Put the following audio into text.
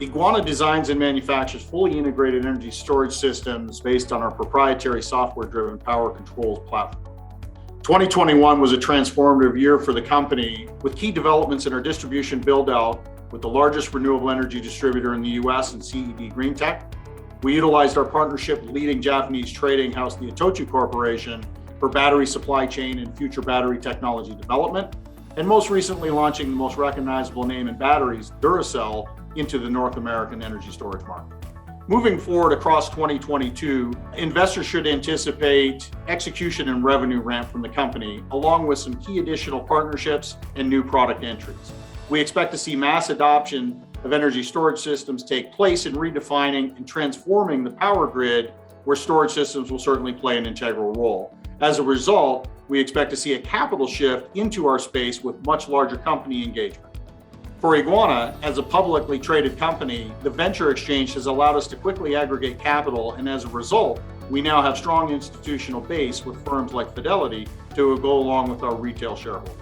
Eguana designs and manufactures fully integrated energy storage systems based on our proprietary software-driven power controls platform. 2021 was a transformative year for the company, with key developments in our distribution build-out with the largest renewable energy distributor in the US and CED Greentech. We utilized our partnership with leading Japanese trading house, the Itochu Corporation, for battery supply chain and future battery technology development, and most recently launching the most recognizable name in batteries, Duracell, into the North American energy storage market. Moving forward across 2022, investors should anticipate execution and revenue ramp from the company, along with some key additional partnerships and new product entries. We expect to see mass adoption of energy storage systems take place in redefining and transforming the power grid, where storage systems will certainly play an integral role. As a result, we expect to see a capital shift into our space with much larger company engagement. For Eguana, as a publicly traded company, the Venture Exchange has allowed us to quickly aggregate capital, and as a result, we now have strong institutional base with firms like Fidelity to go along with our retail shareholders.